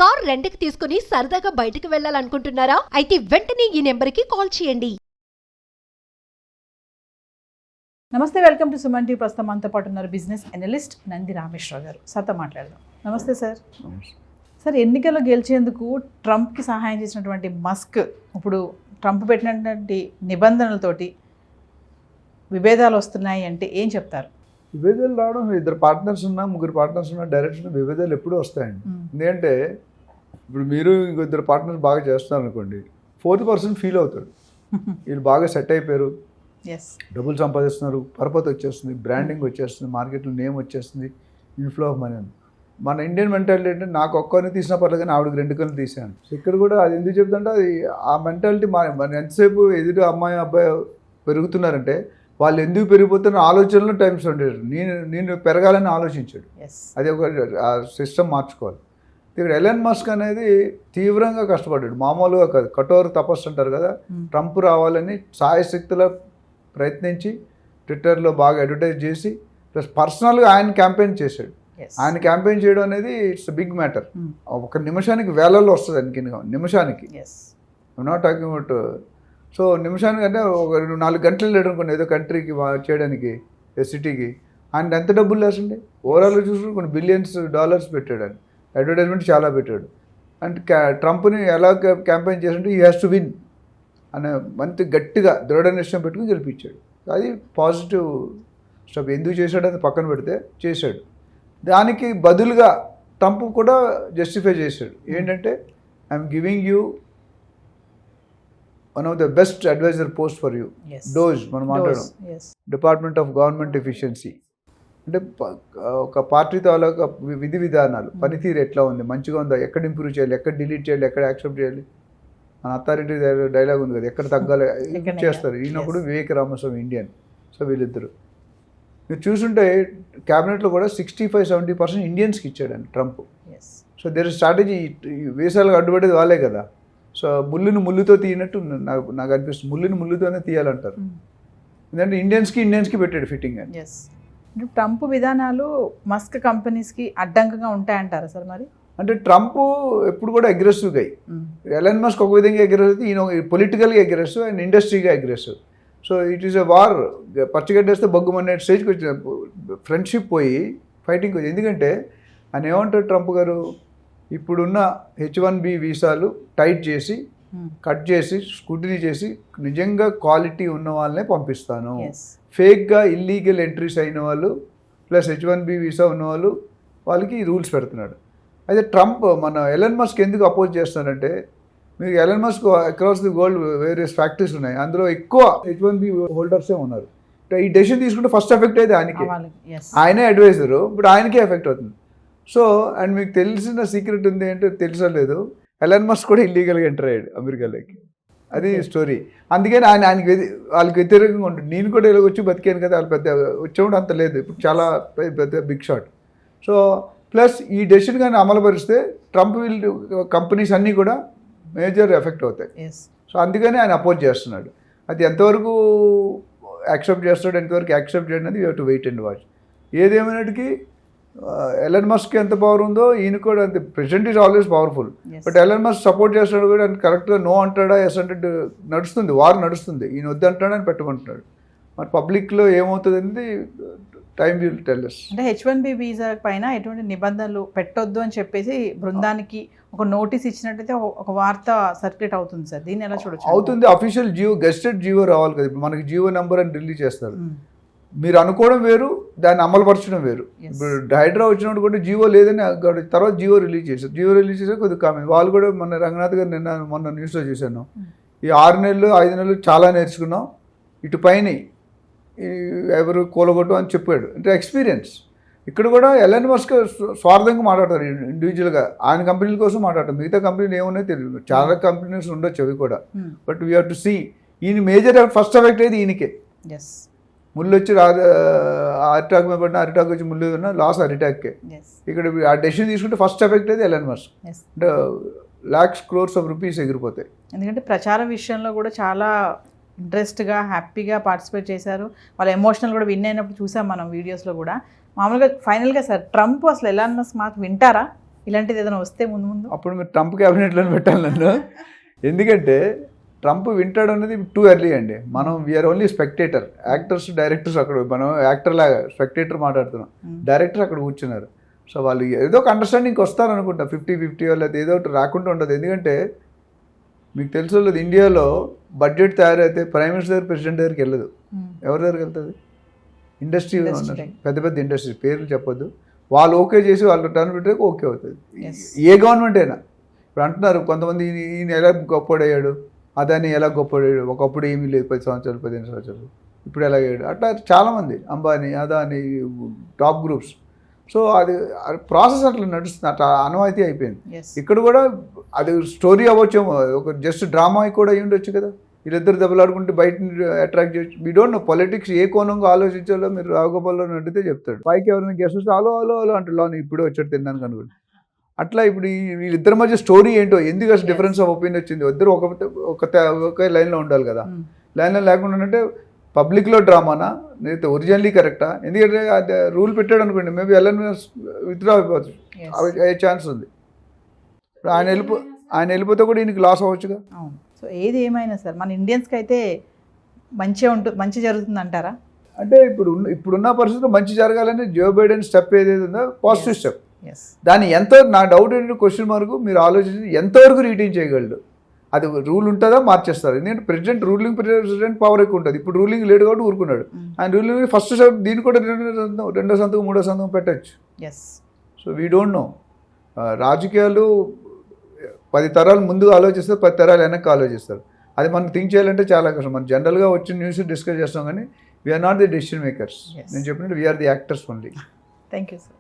Car రెంట్‌కి తీసుకుని సరదాగా బయటకు వెళ్ళాలనుకుంటున్నారా? అయితే వెంటనే ఈ నెంబర్‌కి కాల్ చేయండి. నమస్తే, వెల్కమ్ టు సుమన్ టీవీ. ప్రస్తుతం మనతో పాటు ఉన్నారు బిజినెస్ అనలిస్ట్ నంది రామేశ్వరరావు గారు. సార్తో మాట్లాడదాం. నమస్తే సార్. సార్, ఎన్నికల్లో గెలిచేందుకు ట్రంప్కి సహాయం చేసినటువంటి మస్క్ ఇప్పుడు ట్రంప్ పెట్టినటువంటి నిబంధనలతోటి విభేదాలు వస్తున్నాయి అంటే ఏం చెప్తారు? విభేదాలు రావడం, ఇద్దరు పార్ట్నర్స్ ఉన్నా, ముగ్గురు పార్ట్నర్స్ ఉన్నా, డైరెక్షన్ విభేదాలు ఎప్పుడూ వస్తాయండి. ఎందుకంటే ఇప్పుడు మీరు ఇంకో ఇద్దరు పార్ట్నర్స్ బాగా చేస్తున్నారు అనుకోండి, 4th పర్సన్ ఫీల్ అవుతాడు. వీళ్ళు బాగా సెట్ అయిపోయారు, డబ్బులు సంపాదిస్తున్నారు, పరపతి వచ్చేస్తుంది, బ్రాండింగ్ వచ్చేస్తుంది, మార్కెట్లో నేమ్ వచ్చేస్తుంది, ఇన్ఫ్లో ఆఫ్ మనీ అని. మన ఇండియన్ మెంటాలిటీ అంటే నాకు ఒక్కరిని తీసినా పర్లేదు కానీ ఆవిడకి 2 కళ్ళు తీసాను. ఇక్కడ కూడా అది ఎందుకు చెప్తుంటే అది ఆ మెంటాలిటీ మన ఎంతసేపు ఎదురు అమ్మాయి అబ్బాయి పెరుగుతున్నారంటే వాళ్ళు ఎందుకు పెరిగిపోతున్న ఆలోచనలో టైం స్పెండ్ చేశాడు. నేను పెరగాలని ఆలోచించాడు. అది ఒక సిస్టమ్ మార్చుకోవాలి. ఇక్కడ ఎలన్ మస్క్ అనేది తీవ్రంగా కష్టపడ్డాడు, మామూలుగా కాదు, కఠోర తపస్సు అంటారు కదా. ట్రంప్ రావాలని సాయశక్తిలో ప్రయత్నించి ట్విట్టర్లో బాగా అడ్వర్టైజ్ చేసి ప్లస్ పర్సనల్గా ఆయన క్యాంపెయిన్ చేశాడు. ఆయన క్యాంపెయిన్ చేయడం అనేది ఇట్స్ బిగ్ మ్యాటర్. ఒక నిమిషానికి వేలల్లో వస్తుంది ఆయనకి, నిమిషానికి. Not talking about. సో నిమిషానికి అంటే ఒక 4 గంటలు లేడు అనుకోండి ఏదో కంట్రీకి చేయడానికి, సిటీకి. ఆయన ఎంత డబ్బులు లేసండి ఓవరాల్గా చూసుకుని కొన్ని బిలియన్స్ డాలర్స్ పెట్టాడు ఆయన. అడ్వర్టైజ్మెంట్ చాలా పెట్టాడు. అంటే ట్రంప్ని ఎలా క్యాంపెయిన్ చేస్తుంటే ఈ హ్యాస్ టు విన్ అనే మంచి గట్టిగా దృఢ నిశ్చయం పెట్టుకుని గెలిపించాడు. అది పాజిటివ్ స్టెప్. ఎందుకు చేశాడు అది పక్కన పెడితే చేశాడు. దానికి బదులుగా ట్రంప్ కూడా జస్టిఫై చేశాడు. ఏంటంటే I'm giving you one of the best adviser post for you. డోజ్ మనం మాట్లాడడం, డిపార్ట్మెంట్ ఆఫ్ గవర్నమెంట్ ఎఫిషియన్సీ అంటే ఒక పార్టీ తాలూకా విధి విధానాలు, పనితీరు ఎట్లా ఉంది, మంచిగా ఉందా, ఎక్కడ ఇంప్రూవ్ చేయాలి, ఎక్కడ డిలీట్ చేయాలి, ఎక్కడ యాక్సెప్ట్ చేయాలి. మన అథారిటీ డైలాగ్ ఉంది కదా, ఎక్కడ తగ్గాలి చేస్తారు. ఈయనప్పుడు వివేక్ రామస్వామి ఇండియన్. సో వీళ్ళిద్దరు మీరు చూసుంటే క్యాబినెట్లో కూడా 65-70% ఇండియన్స్కి ఇచ్చాడండి ట్రంప్. So their strategy. వీసాలకు అడ్డుపడేది వాళ్ళే కదా. సో ముళ్ళుని ముళ్ళుతో తీయనట్టు నాకు అనిపిస్తుంది. ముళ్ళుని ముళ్ళుతోనే తీయాలంటారు. ఎందుకంటే ఇండియన్స్కి పెట్టాడు ఫిట్టింగ్ అని. ట్రంప్ విధానాలు మస్క్ కంపెనీస్కి అడ్డంకంగా ఉంటాయంటారా సార్? మరి అంటే ట్రంప్ ఎప్పుడు కూడా అగ్రెసివ్గా ఎలన్ మస్క్ ఒక విధంగా అగ్రెసివ్, ఈయన పొలిటికల్గా అగ్రెసివ్ అండ్ ఇండస్ట్రీగా aggressive. So it is a war. పచ్చిగడ్డేస్తే బొగ్గుమనే స్టేజ్కి వచ్చిన ఫ్రెండ్షిప్ పోయి ఫైటింగ్ వచ్చి. ఎందుకంటే ఆయన ఏమంటారు ట్రంప్ గారు, ఇప్పుడున్న H1B వీసాలు టైట్ చేసి కట్ చేసి స్క్రూటినీ చేసి నిజంగా క్వాలిటీ ఉన్న వాళ్ళనే పంపిస్తాను. ఫేక్గా ఇల్లీగల్ ఎంట్రీస్ అయిన వాళ్ళు ప్లస్ H1B వీసా ఉన్నవాళ్ళు వాళ్ళకి రూల్స్ పెడుతున్నాడు. అయితే ట్రంప్ మన ఎలన్ మస్క్ ఎందుకు అపోజ్ చేస్తున్నారంటే, మీకు Elon Musk across the world various factories ఉన్నాయి, అందులో ఎక్కువ H1B హోల్డర్సే ఉన్నారు. ఈ డెసిషన్ తీసుకుంటే ఫస్ట్ ఎఫెక్ట్ అయితే ఆయనకి, ఆయనే అడ్వైజరు, ఇప్పుడు ఆయనకే ఎఫెక్ట్ అవుతుంది. సో అండ్ మీకు తెలిసిన సీక్రెట్ ఉంది అంటే తెలుసో లేదు, ఎలన్ మస్క్ కూడా ఇల్లీగల్గా ఎంటర్ అయ్యాడు అమెరికాలోకి. అది స్టోరీ. అందుకని ఆయనకి వాళ్ళకి వ్యతిరేకంగా ఉంటుంది. నేను కూడా ఇలా వచ్చి బతికాను కదా, వాళ్ళు పెద్ద వచ్చేవాడు అంత లేదు, ఇప్పుడు చాలా పెద్ద బిగ్ షాట్. సో ప్లస్ ఈ డెసిషన్ కానీ అమలుపరిస్తే ట్రంప్ కంపెనీస్ అన్నీ కూడా మేజర్ ఎఫెక్ట్ అవుతాయి. సో అందుకని ఆయన అపోజ్ చేస్తున్నాడు. అది ఎంతవరకు యాక్సెప్ట్ చేస్తాడు, ఎంతవరకు యాక్సెప్ట్ చేయడం అనేది you have to wait and watch. ఏదేమైనటికీ ఎలన్ మస్క్ ఎంత పవర్ ఉందో ఈయన కూడా అంతే. President is always powerful, but Elon Musk support చేస్తాడు కూడా. కరెక్ట్గా నో అంటాడా ఎస్ అంటే నడుస్తుంది, వార్ నడుస్తుంది. ఈయన వద్దు అంటాడని పెట్టుకుంటున్నాడు. మరి పబ్లిక్లో ఏమవుతుంది అనేది టైం విల్ టెల్ us. అంటే H1B వీసా పైన ఎటువంటి నిబంధనలు పెట్టొద్దు అని చెప్పేసి బృందానికి ఒక నోటీస్ ఇచ్చినట్టయితే ఒక వార్త సర్క్యులేట్ అవుతుంది సార్. దీన్ని ఎలా చూడొచ్చు? అవుతుంది. అఫీషియల్ జియో, గెస్టెడ్ జియో రావాలి కదా. ఇప్పుడు మనకి జియో నెంబర్ అని రిలీజ్ చేస్తారు. మీరు అనుకోవడం వేరు, దాన్ని అమలుపరచడం వేరు. ఇప్పుడు హైడ్రా వచ్చినప్పుడు కూడా జియో లేదని తర్వాత జియో రిలీజ్ చేశారు. జియో రిలీజ్ చేశారు కొద్దిగా కామెంట్. వాళ్ళు కూడా మన రంగనాథ్ గారు మొన్న న్యూస్లో చూశాను, ఈ 6 నెలలు 5 నెలలు చాలా నేర్చుకున్నాం, ఇటు పైన ఎవరు కూలగొట్టు అని చెప్పాడు. అంటే ఎక్స్పీరియన్స్. ఇక్కడ కూడా ఎలన్ మస్క్ స్వార్థంగా మాట్లాడతారు ఇండివిజువల్గా, ఆయన కంపెనీల కోసం మాట్లాడతారు. మిగతా కంపెనీలు ఏమున్నాయో తెలియదు, చాలా కంపెనీస్ ఉండొచ్చు అవి కూడా. But we have to see. ఈయన మేజర్ ఫస్ట్ ఎఫెక్ట్ అయితే ఈయనకే. ముళ్ళు వచ్చి అరిటాక్ మీద పడిన, అరిటాక్ వచ్చి ముళ్ళు ఉన్న లాస్ అరిటాక్కే. ఇక్కడ ఆ డెసిషన్ తీసుకుంటే ఫస్ట్ ఎఫెక్ట్ అయితే ఎలన్ మస్క్. అంటే lakhs crores of rupees ఎగిరిపోతాయి. ఎందుకంటే ప్రచార విషయంలో కూడా చాలా ఇంట్రెస్ట్గా హ్యాపీగా పార్టిసిపేట్ చేశారు. వాళ్ళ ఎమోషనల్ కూడా విన్ అయినప్పుడు చూసాం మనం వీడియోస్లో కూడా. మామూలుగా ఫైనల్గా సార్, ట్రంప్ అసలు ఎలాన్ మస్క్ మాట వింటారా? ఇలాంటిది ఏదైనా వస్తే ముందు ముందు అప్పుడు మీరు ట్రంప్ క్యాబినెట్లో పెట్టాలి నన్ను. ఎందుకంటే ట్రంప్ వింటాడు అనేది టూ ఎర్లీ అండి. మనం we are only spectator, actors directors అక్కడ, మనం యాక్టర్ లాగా స్పెక్టేటర్ మాట్లాడుతున్నాం, డైరెక్టర్ అక్కడ కూర్చున్నారు. సో వాళ్ళు ఏదో ఒక అండర్స్టాండింగ్కి వస్తారు అనుకుంటా, 50-50 వాళ్ళది ఏదో ఒకటి రాకుండా ఉండదు. ఎందుకంటే మీకు తెలుసు లేదు, ఇండియాలో బడ్జెట్ తయారైతే ప్రైమ్ మినిస్టర్ దగ్గర, ప్రెసిడెంట్ దగ్గరికి వెళ్ళదు. ఎవరి దగ్గరికి వెళ్తుంది? ఇండస్ట్రీ ఉన్నారు, పెద్ద పెద్ద ఇండస్ట్రీ పేర్లు చెప్పొద్దు, వాళ్ళు ఓకే చేసి వాళ్ళు టర్న్ పెట్టాక ఓకే అవుతుంది. ఏ గవర్నమెంట్ అయినా. ఇప్పుడు అంటున్నారు కొంతమంది ఈయన ఎలా గొప్పడయ్యాడు, అదాన్ని ఎలా గొప్పడయ్యాడు, ఒకప్పుడు ఏమీ లేదు 10 సంవత్సరాలు 15 సంవత్సరాలు, ఇప్పుడు ఎలాగయ్యాడు, అట్లా చాలామంది Ambani, Adani, top groups. So అది ప్రాసెస్ అట్లా నడుస్తుంది, అట్లా అనుమతి అయిపోయింది. ఇక్కడ కూడా అది స్టోరీ అవ్వచ్చేమో, ఒక జస్ట్ డ్రామా కూడా అయ్యి ఉండొచ్చు కదా, వీళ్ళిద్దరు దెబ్బలాడుకుంటే బయట అట్రాక్ట్ చేయొచ్చు. వీ డోంట్ నో పొలిటిక్స్ ఏ కోణంగా ఆలోచించాలో. మీరు రావుగోపాల్లో అడిగితే చెప్తాడు, పైకి ఎవరైనా గెస్ట్ వస్తే హలో హలో హలో అంటే లోని ఇప్పుడే వచ్చాడు తిన్నాను అనుకోండి. అట్లా ఇప్పుడు వీళ్ళిద్దరి మధ్య స్టోరీ ఏంటో, ఎందుకు అసలు డిఫరెన్స్ ఆఫ్ ఒపీనియన్ వచ్చింది, ఇద్దరు ఒకే లైన్లో ఉండాలి కదా. లైన్లో లేకుండా అంటే పబ్లిక్లో డ్రామానా నేనైతే ఒరిజినల్లీ కరెక్టా? ఎందుకంటే అది రూల్ పెట్టాడు అనుకోండి, మేబీ విత్డ్రా అయిపోతుంది, అయ్యే ఛాన్స్ ఉంది. ఇప్పుడు ఆయన వెళ్ళిపోతే కూడా ఈయనకి లాస్ అవ్వచ్చుగా. అవును. సో ఏది ఏమైనా సార్ మన ఇండియన్స్కి అయితే మంచి జరుగుతుంది అంటారా? అంటే ఇప్పుడున్న పరిస్థితుల్లో మంచి జరగాలని జో బైడెన్ స్టెప్ ఏదైతే ఉందో పాజిటివ్ స్టెప్. దాన్ని ఎంతో, నా డౌట్ ఏంటంటే క్వశ్చన్ మార్కు, మీరు ఆలోచించి ఎంతవరకు రీటైన్ చేయగలడు. అది రూల్ ఉంటుందా మార్చేస్తారు. ఎందుకంటే ప్రెసిడెంట్ పవర్ ఎక్కువ ఉంటుంది. ఇప్పుడు రూలింగ్ లేడు కాబట్టి ఊరుకున్నాడు. ఆయన రూలింగ్ ఫస్ట్ దీన్ని కూడా రెండో సంతకం మూడో సంతకం పెట్టచ్చు. So we don't know. రాజకీయాలు 10 తరాలు ముందుగా ఆలోచిస్తారు, 10 తరాలు వెనక్కి ఆలోచిస్తారు. అది మనం థింక్ చేయాలంటే చాలా కష్టం. మనం జనరల్గా వచ్చిన న్యూస్ డిస్కస్ చేస్తాం కానీ we are not the decision makers. నేను చెప్పినట్టు we are the actors only. Thank you sir.